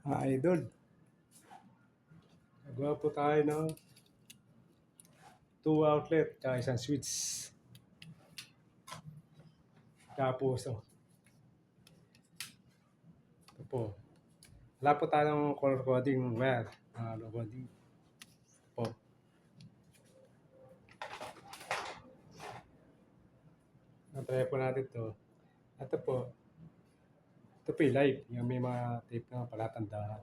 Mga idol, nagawa po tayo ng 2 outlet tsaka isang switch. Tapos, ito po. Wala po tayong color coding wire. Coding po. Natry po natin to. Ito po. Ito po yung live. Yung may mga tape na palatandaan.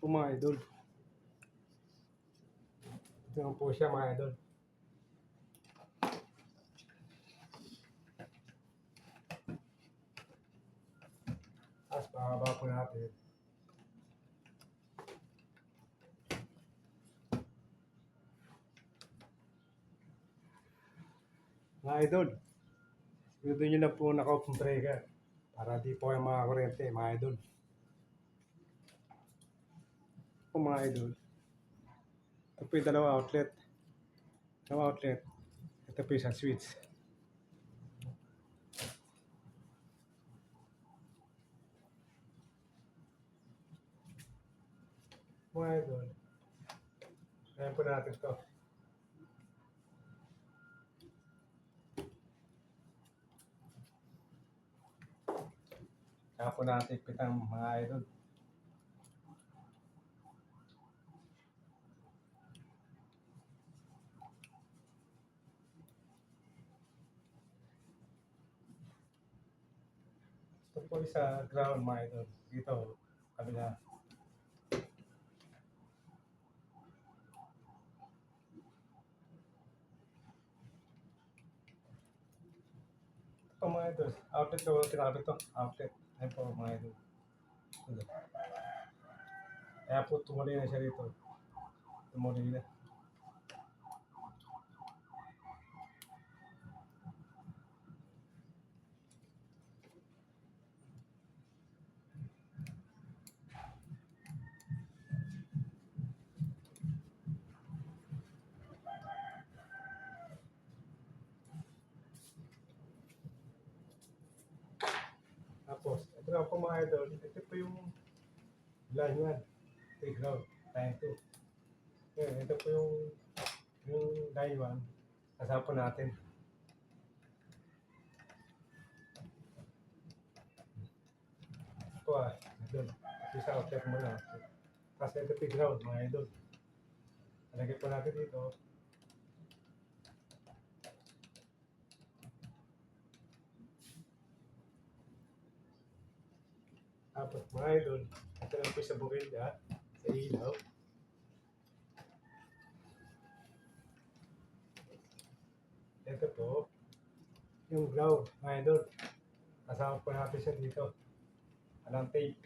Po mga idol. Ito naman po siya mga idol. Tapos pakaba po natin. Mga idol, siguro nyo na po naka-open breaker para di po kayo makakurente mga idol. Po mga idol. Ito po yung dalawa outlet. Ito po yung isang switch. Mga idol. Ayan po natin to. Kaya po natin pitang mga idol. Ito po sa ground mga idol. Dito, kabila. Ito mga idol. Outlet ko, tinakabit to. Outlet. Ayan po mga idol. Ito. Kaya po tumuloy na siya dito. Tumuloy na. Tapos, ito na po mga idol. Ito po yung line 1. Ito yung ground. Line 2. Ngayon, ito po yung line 1. Kasama po natin. Ito idol. Ito sa outlet muna. Kasi ito po yung ground mga idol. Lagay po natin dito. Tapos mga idol, ito lang po sa bukilya, sa ilaw. Ito po, yung ground, mga idol. Kasama po natin siya dito. Alang tape.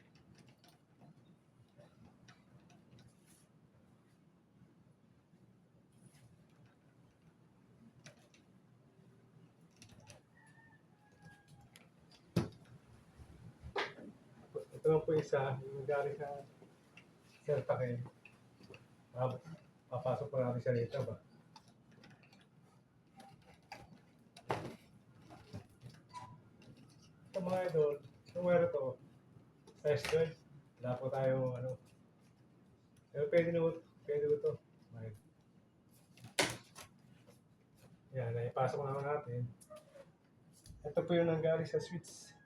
Ito lang po isa, yung galing sa Celtac. Papasok po natin siya dito ba? Ito mga idol, yung wire to, size 12. Wala po tayo, pero pwede ko to. Yan, naipasok naman natin. Ito po yung nanggaling sa switch.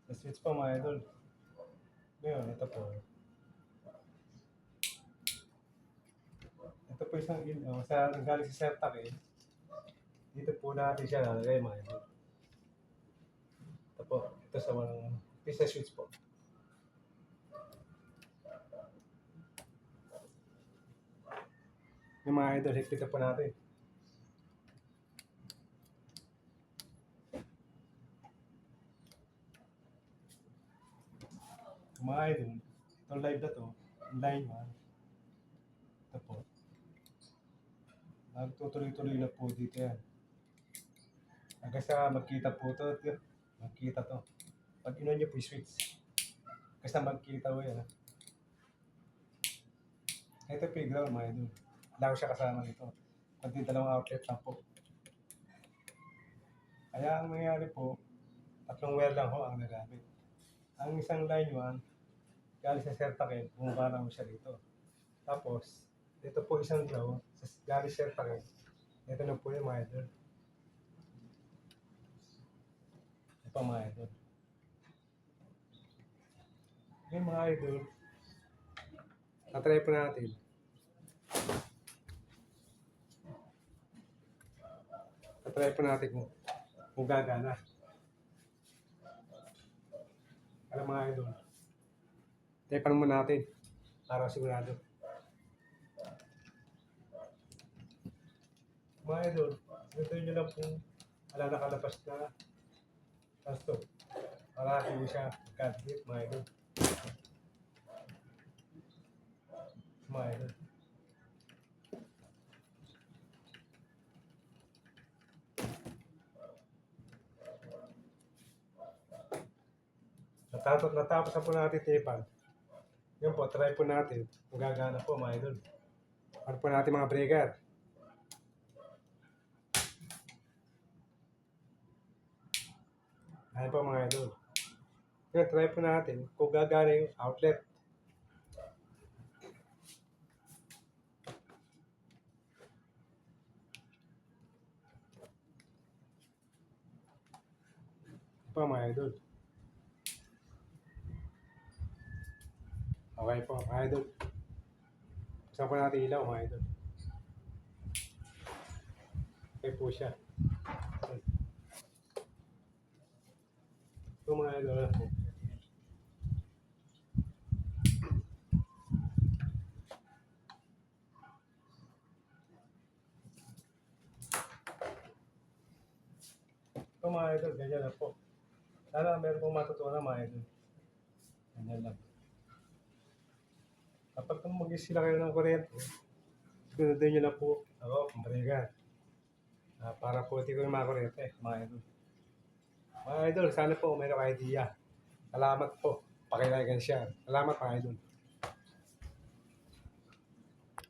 Sa switch pa mga idol. Ngayon, ito po. Ito po isang sa nanggaling sa Celtac Dito po natin siya lalagay mga idol. Ito po, ito sa mga pisa switch po. Yung mga idol, higpitan po natin. Mga idol, itong live na to, line 1. Ito po. Nagtutuloy-tuloy na po dito yan. Hanggang sa magkita po to. Magkita to. Pag inon nyo po yung switch. Hanggang sa magkita po yan. Ha? Ito po yung ground mga idol. Wala ko siya kasama dito. Kunti dalawang outlet lang po. Kaya ang nangyari po, tatlong wire lang ho ang nagamit. Ang isang line 1, galing sa Certacel, bumaba lang siya dito. Tapos, dito po isang ground, galing sa Certacel. Ito na po yung mga idol. Ito mga idol. Yung mga idol, natry po natin. Natry po natin kung gagana. Alam mga idol. Tepan mo natin para sigurado. Mga idol, ito nyo lang kung wala nakalabas na kasto. Para hindi siya kadit mga idol. Mga idol. Natapos na po natin tepan. Yan po, try po natin. Kung gagana po mga idol. Ano po natin mga breaker. Ayan po mga idol. Yan, try po natin kung gagana yung outlet. Ito po mga idol. Okay po mga idol. Saan po natin ilaw mga idol. Okay po siya. Ito mga idol. Ito mga idol, ganyan lang po. Sana meron pong matutunan mga idol. Ganyan lang. Kapag mag-isila kayo ng kuryente, sunodin nyo lang po ako, kumbrega. Para po hindi ko yung mga kuryente, mga idol. Mga idol, sana po mayroong idea. Salamat po. Pakilike and share. Salamat mga idol.